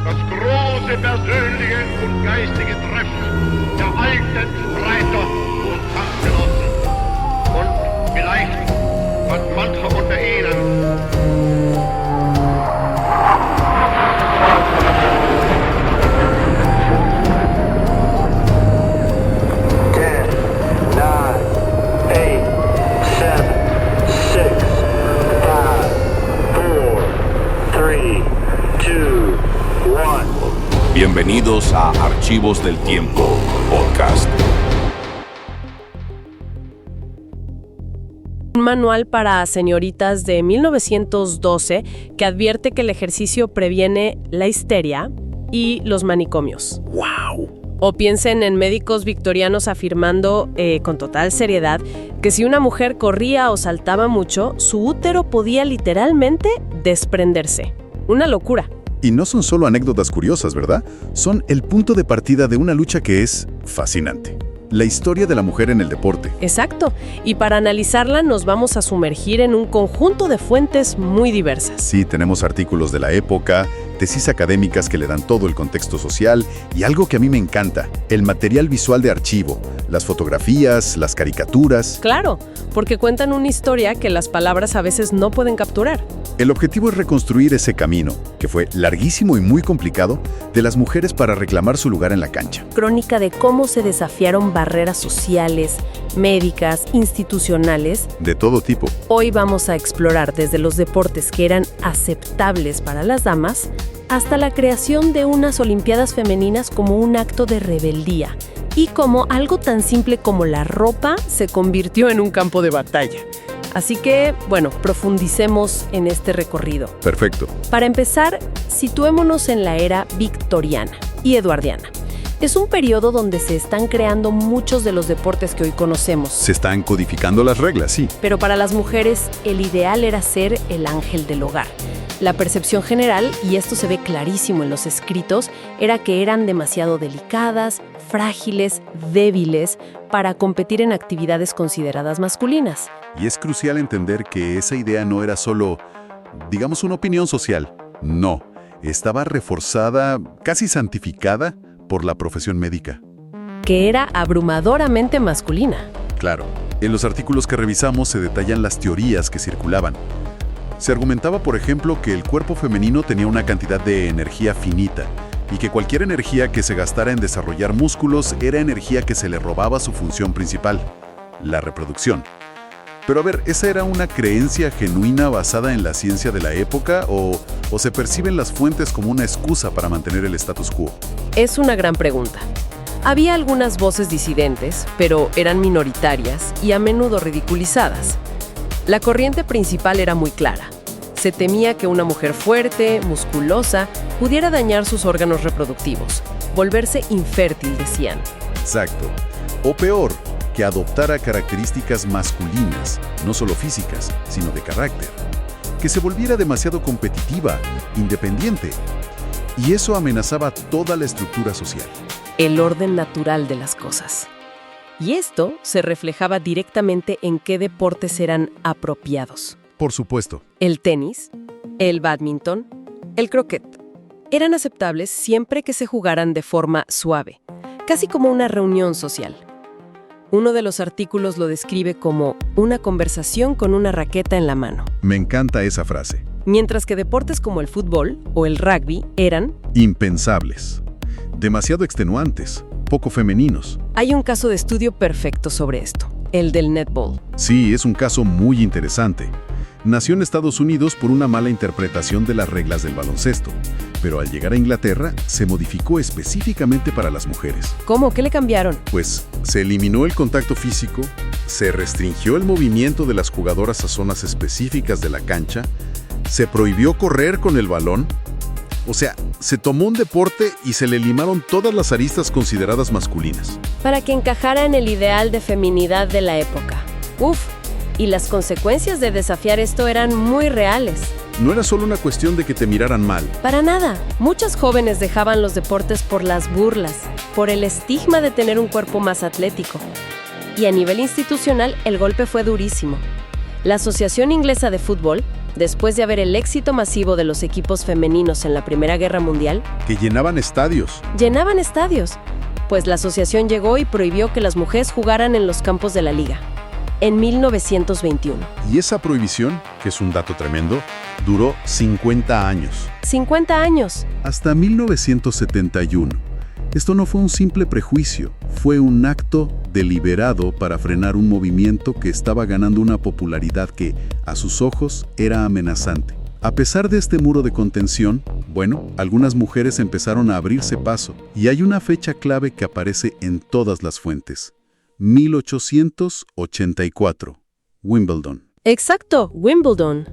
Das große persönliche und geistige Treffen der alten Streiter und Kampfgenossen. Und vielleicht hat mancher unter ihnen Bienvenidos a Archivos del Tiempo, podcast. Un manual para señoritas de 1912 que advierte que el ejercicio previene la histeria y los manicomios. ¡Wow! O piensen en médicos victorianos afirmando con total seriedad que si una mujer corría o saltaba mucho, su útero podía literalmente desprenderse. Una locura. Y no son solo anécdotas curiosas, ¿verdad? Son el punto de partida de una lucha que es fascinante. La historia de la mujer en el deporte. Exacto. Y para analizarla nos vamos a sumergir en un conjunto de fuentes muy diversas. Sí, tenemos artículos de la época, tesis académicas que le dan todo el contexto social y algo que a mí me encanta, el material visual de archivo, las fotografías, las caricaturas. Claro, porque cuentan una historia que las palabras a veces no pueden capturar. El objetivo es reconstruir ese camino, que fue larguísimo y muy complicado, de las mujeres para reclamar su lugar en la cancha. Crónica de cómo se desafiaron barreras sociales, médicas, institucionales. De todo tipo. Hoy vamos a explorar desde los deportes que eran aceptables para las damas hasta la creación de unas Olimpiadas femeninas como un acto de rebeldía y cómo algo tan simple como la ropa se convirtió en un campo de batalla. Así que, bueno, profundicemos en este recorrido. Perfecto. Para empezar, situémonos en la era victoriana y eduardiana. Es un periodo donde se están creando muchos de los deportes que hoy conocemos. Se están codificando las reglas, sí. Pero para las mujeres, el ideal era ser el ángel del hogar. La percepción general, y esto se ve clarísimo en los escritos, era que eran demasiado delicadas, frágiles, débiles, para competir en actividades consideradas masculinas. Y es crucial entender que esa idea no era solo, digamos, una opinión social. No, estaba reforzada, casi santificada, por la profesión médica. Que era abrumadoramente masculina. Claro, en los artículos que revisamos se detallan las teorías que circulaban. Se argumentaba, por ejemplo, que el cuerpo femenino tenía una cantidad de energía finita y que cualquier energía que se gastara en desarrollar músculos era energía que se le robaba su función principal, la reproducción. Pero a ver, ¿esa era una creencia genuina basada en la ciencia de la época o se perciben las fuentes como una excusa para mantener el status quo? Es una gran pregunta. Había algunas voces disidentes, pero eran minoritarias y a menudo ridiculizadas. La corriente principal era muy clara. Se temía que una mujer fuerte, musculosa, pudiera dañar sus órganos reproductivos, volverse infértil, decían. Exacto. O peor, que adoptara características masculinas, no solo físicas, sino de carácter. Que se volviera demasiado competitiva, independiente. Y eso amenazaba toda la estructura social. El orden natural de las cosas. Y esto se reflejaba directamente en qué deportes eran apropiados. Por supuesto. El tenis, el bádminton, el croquet. Eran aceptables siempre que se jugaran de forma suave, casi como una reunión social. Uno de los artículos lo describe como una conversación con una raqueta en la mano. Me encanta esa frase. Mientras que deportes como el fútbol o el rugby eran impensables, demasiado extenuantes, poco femeninos. Hay un caso de estudio perfecto sobre esto, el del netball. Sí, es un caso muy interesante. Nació en Estados Unidos por una mala interpretación de las reglas del baloncesto, pero al llegar a Inglaterra se modificó específicamente para las mujeres. ¿Cómo? ¿Qué le cambiaron? Pues se eliminó el contacto físico, se restringió el movimiento de las jugadoras a zonas específicas de la cancha, se prohibió correr con el balón. O sea, se tomó un deporte y se le limaron todas las aristas consideradas masculinas. Para que encajara en el ideal de feminidad de la época. Uf, y las consecuencias de desafiar esto eran muy reales. No era solo una cuestión de que te miraran mal. Para nada. Muchas jóvenes dejaban los deportes por las burlas, por el estigma de tener un cuerpo más atlético. Y a nivel institucional, el golpe fue durísimo. La Asociación Inglesa de Fútbol, Después de ver el éxito masivo de los equipos femeninos en la Primera Guerra Mundial, Que llenaban estadios. llenaban estadios, pues la asociación llegó y prohibió que las mujeres jugaran en los campos de la liga. En 1921. Y esa prohibición, que es un dato tremendo, duró 50 años. 50 años. Hasta 1971. Esto no fue un simple prejuicio, fue un acto deliberado para frenar un movimiento que estaba ganando una popularidad que, a sus ojos, era amenazante. A pesar de este muro de contención, bueno, algunas mujeres empezaron a abrirse paso, y hay una fecha clave que aparece en todas las fuentes. 1884, Wimbledon. Exacto, Wimbledon.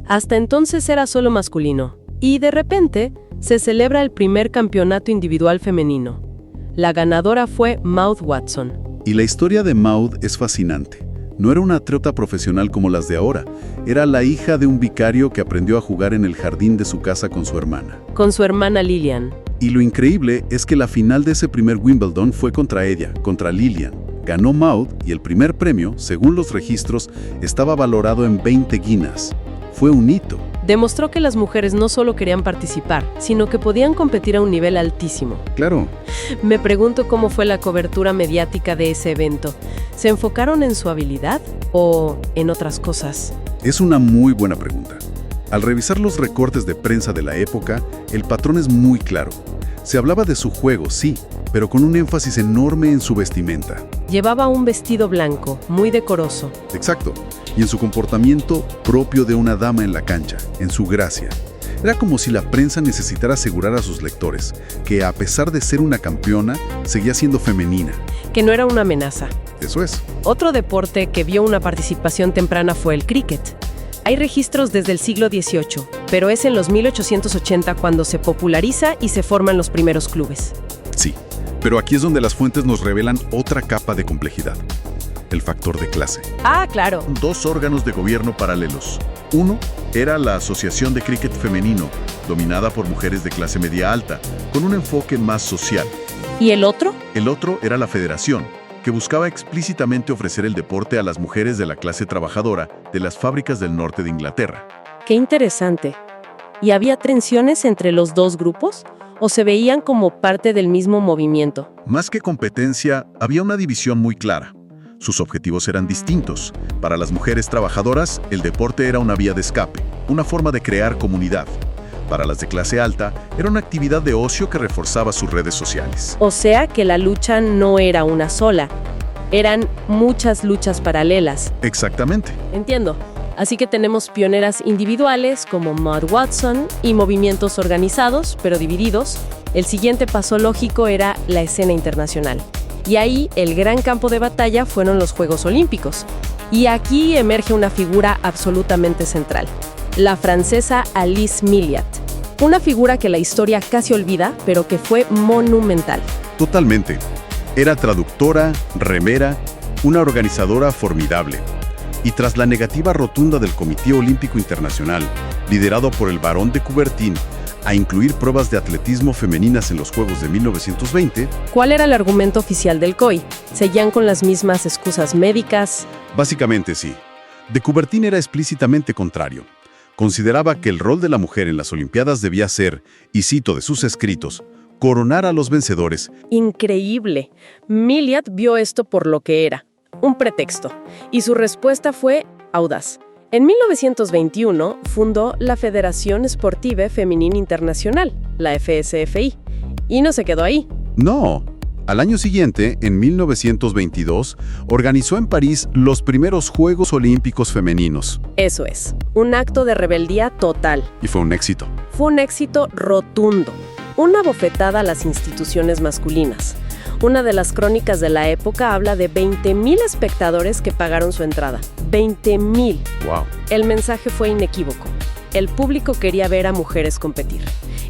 Hasta entonces era solo masculino. Y de repente se celebra el primer campeonato individual femenino. La ganadora fue Maude Watson. Y la historia de Maude es fascinante. No era una atleta profesional como las de ahora. Era la hija de un vicario que aprendió a jugar en el jardín de su casa con su hermana. Con su hermana Lillian. Y lo increíble es que la final de ese primer Wimbledon fue contra ella, contra Lillian. Ganó Maude y el primer premio, según los registros, estaba valorado en 20 guineas. Fue un hito. Demostró que las mujeres no solo querían participar, sino que podían competir a un nivel altísimo. Claro. Me pregunto cómo fue la cobertura mediática de ese evento. ¿Se enfocaron en su habilidad o en otras cosas? Es una muy buena pregunta. Al revisar los recortes de prensa de la época, el patrón es muy claro. Se hablaba de su juego, sí, pero con un énfasis enorme en su vestimenta. Llevaba un vestido blanco, muy decoroso. Exacto. Y en su comportamiento propio de una dama en la cancha, en su gracia. Era como si la prensa necesitara asegurar a sus lectores que, a pesar de ser una campeona, seguía siendo femenina. Que no era una amenaza. Eso es. Otro deporte que vio una participación temprana fue el cricket. Hay registros desde el siglo XVIII, pero es en los 1880 cuando se populariza y se forman los primeros clubes. Sí, pero aquí es donde las fuentes nos revelan otra capa de complejidad. El factor de clase. Ah, claro. Dos órganos de gobierno paralelos. Uno era la Asociación de Cricket Femenino, dominada por mujeres de clase media alta, con un enfoque más social. ¿Y el otro? El otro era la Federación, que buscaba explícitamente ofrecer el deporte a las mujeres de la clase trabajadora de las fábricas del norte de Inglaterra. Qué interesante. ¿Y había tensiones entre los dos grupos? ¿O se veían como parte del mismo movimiento? Más que competencia, había una división muy clara. Sus objetivos eran distintos. Para las mujeres trabajadoras, el deporte era una vía de escape, una forma de crear comunidad. Para las de clase alta, era una actividad de ocio que reforzaba sus redes sociales. O sea que la lucha no era una sola. Eran muchas luchas paralelas. Exactamente. Entiendo. Así que tenemos pioneras individuales como Maude Watson y movimientos organizados, pero divididos. El siguiente paso lógico era la escena internacional. Y ahí el gran campo de batalla fueron los Juegos Olímpicos. Y aquí emerge una figura absolutamente central, la francesa Alice Milliat. Una figura que la historia casi olvida, pero que fue monumental. Totalmente. Era traductora, remera, una organizadora formidable. Y tras la negativa rotunda del Comité Olímpico Internacional, liderado por el Barón de Coubertin, a incluir pruebas de atletismo femeninas en los Juegos de 1920... ¿Cuál era el argumento oficial del COI? ¿Seguían con las mismas excusas médicas? Básicamente sí. De Coubertin era explícitamente contrario. Consideraba que el rol de la mujer en las Olimpiadas debía ser, y cito de sus escritos, coronar a los vencedores. Increíble. Milliat vio esto por lo que era, un pretexto, y su respuesta fue audaz. En 1921 fundó la Federación Sportive Femenina Internacional, la FSFI, y no se quedó ahí. No. Al año siguiente, en 1922, organizó en París los primeros Juegos Olímpicos Femeninos. Eso es, un acto de rebeldía total. Y fue un éxito. Fue un éxito rotundo, una bofetada a las instituciones masculinas. Una de las crónicas de la época habla de 20,000 espectadores que pagaron su entrada. 20,000. Wow. El mensaje fue inequívoco. El público quería ver a mujeres competir.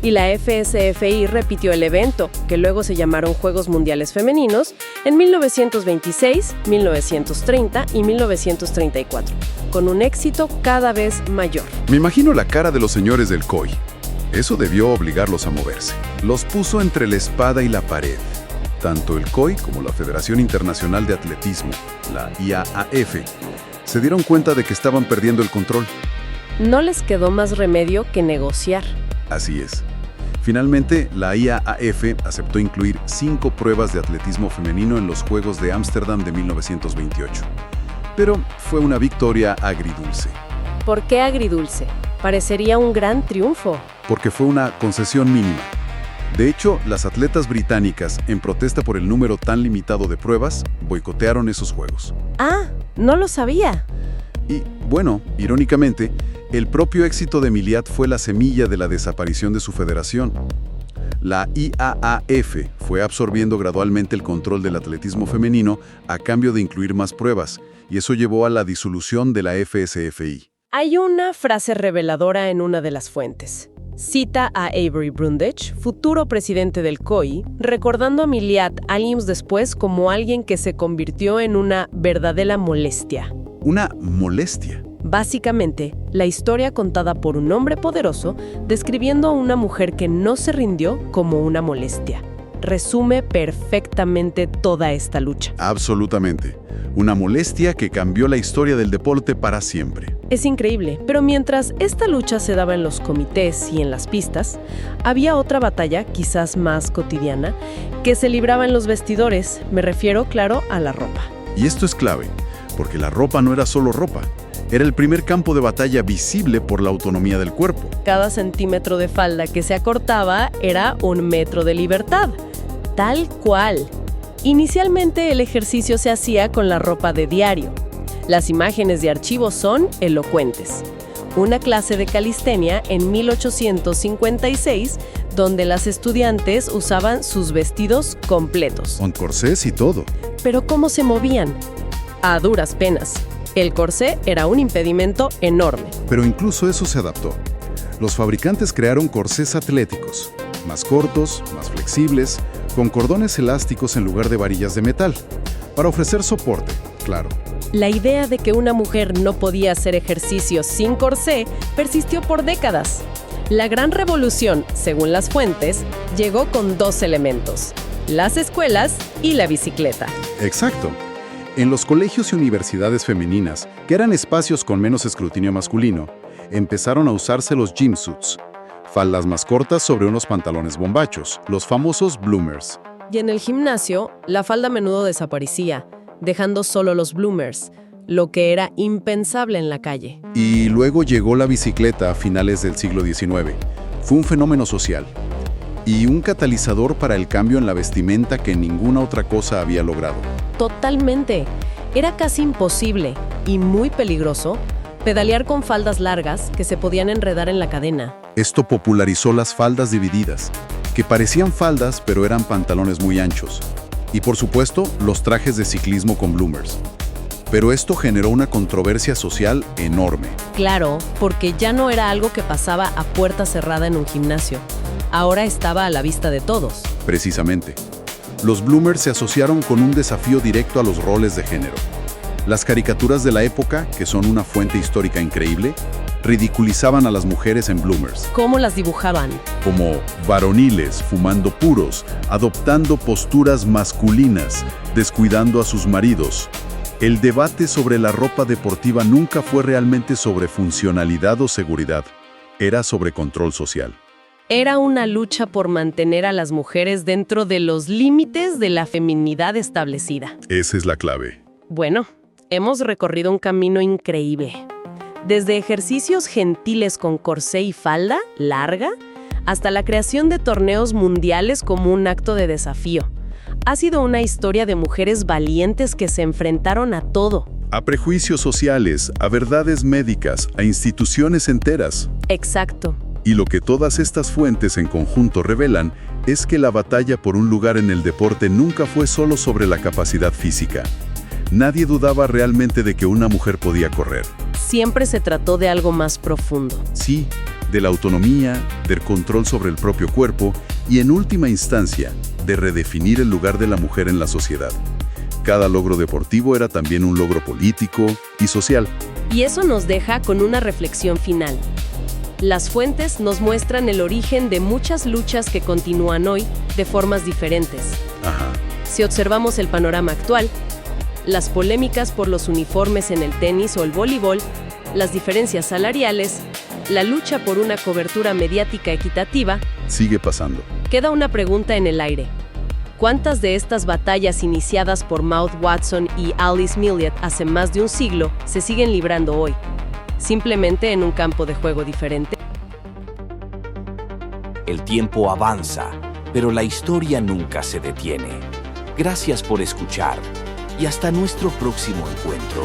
Y la FSFI repitió el evento, que luego se llamaron Juegos Mundiales Femeninos, en 1926, 1930 y 1934, con un éxito cada vez mayor. Me imagino la cara de los señores del COI. Eso debió obligarlos a moverse. Los puso entre la espada y la pared. Tanto el COI como la Federación Internacional de Atletismo, la IAAF, se dieron cuenta de que estaban perdiendo el control. No les quedó más remedio que negociar. Así es. Finalmente, la IAAF aceptó incluir 5 pruebas de atletismo femenino en los Juegos de Ámsterdam de 1928. Pero fue una victoria agridulce. ¿Por qué agridulce? Parecería un gran triunfo. Porque fue una concesión mínima. De hecho, las atletas británicas, en protesta por el número tan limitado de pruebas, boicotearon esos Juegos. Ah, no lo sabía. Y, bueno, irónicamente, el propio éxito de Milliat fue la semilla de la desaparición de su federación. La IAAF fue absorbiendo gradualmente el control del atletismo femenino a cambio de incluir más pruebas, y eso llevó a la disolución de la FSFI. Hay una frase reveladora en una de las fuentes. Cita a Avery Brundage, futuro presidente del COI, recordando a Milliat años después como alguien que se convirtió en una verdadera molestia. Una molestia. Básicamente, la historia contada por un hombre poderoso describiendo a una mujer que no se rindió como una molestia. Resume perfectamente toda esta lucha. Absolutamente. Una molestia que cambió la historia del deporte para siempre. Es increíble, pero mientras esta lucha se daba en los comités y en las pistas, había otra batalla, quizás más cotidiana, que se libraba en los vestidores. Me refiero, claro, a la ropa. Y esto es clave, porque la ropa no era solo ropa. Era el primer campo de batalla visible por la autonomía del cuerpo. Cada centímetro de falda que se acortaba era un metro de libertad. Tal cual. Inicialmente el ejercicio se hacía con la ropa de diario. Las imágenes de archivo son elocuentes. Una clase de calistenia en 1856, donde las estudiantes usaban sus vestidos completos. Con corsés y todo. ¿Pero cómo se movían? A duras penas. El corsé era un impedimento enorme. Pero incluso eso se adaptó. Los fabricantes crearon corsés atléticos, más cortos, más flexibles, con cordones elásticos en lugar de varillas de metal, para ofrecer soporte, claro. La idea de que una mujer no podía hacer ejercicio sin corsé persistió por décadas. La gran revolución, según las fuentes, llegó con 2 elementos: las escuelas y la bicicleta. Exacto. En los colegios y universidades femeninas, que eran espacios con menos escrutinio masculino, empezaron a usarse los gymsuits, faldas más cortas sobre unos pantalones bombachos, los famosos bloomers. Y en el gimnasio, la falda a menudo desaparecía, dejando solo los bloomers, lo que era impensable en la calle. Y luego llegó la bicicleta a finales del siglo XIX. Fue un fenómeno social y un catalizador para el cambio en la vestimenta que ninguna otra cosa había logrado. Totalmente. Era casi imposible y muy peligroso pedalear con faldas largas que se podían enredar en la cadena. Esto popularizó las faldas divididas, que parecían faldas pero eran pantalones muy anchos. Y por supuesto, los trajes de ciclismo con bloomers. Pero esto generó una controversia social enorme. Claro, porque ya no era algo que pasaba a puerta cerrada en un gimnasio. Ahora estaba a la vista de todos. Precisamente. Los bloomers se asociaron con un desafío directo a los roles de género. Las caricaturas de la época, que son una fuente histórica increíble, ridiculizaban a las mujeres en bloomers. ¿Cómo las dibujaban? Como varoniles, fumando puros, adoptando posturas masculinas, descuidando a sus maridos. El debate sobre la ropa deportiva nunca fue realmente sobre funcionalidad o seguridad. Era sobre control social. Era una lucha por mantener a las mujeres dentro de los límites de la feminidad establecida. Esa es la clave. Bueno, hemos recorrido un camino increíble. Desde ejercicios gentiles con corsé y falda larga, hasta la creación de torneos mundiales como un acto de desafío. Ha sido una historia de mujeres valientes que se enfrentaron a todo. A prejuicios sociales, a verdades médicas, a instituciones enteras. Exacto. Y lo que todas estas fuentes en conjunto revelan es que la batalla por un lugar en el deporte nunca fue solo sobre la capacidad física. Nadie dudaba realmente de que una mujer podía correr. Siempre se trató de algo más profundo. Sí, de la autonomía, del control sobre el propio cuerpo y, en última instancia, de redefinir el lugar de la mujer en la sociedad. Cada logro deportivo era también un logro político y social. Y eso nos deja con una reflexión final. Las fuentes nos muestran el origen de muchas luchas que continúan hoy de formas diferentes. Ajá. Si observamos el panorama actual, las polémicas por los uniformes en el tenis o el voleibol las diferencias salariales, la lucha por una cobertura mediática equitativa, Sigue pasando. queda una pregunta en el aire. ¿Cuántas de estas batallas iniciadas por Maud Watson y Alice Millett hace más de un siglo se siguen librando hoy? ¿Simplemente en un campo de juego diferente? El tiempo avanza, pero la historia nunca se detiene. Gracias por escuchar y hasta nuestro próximo encuentro.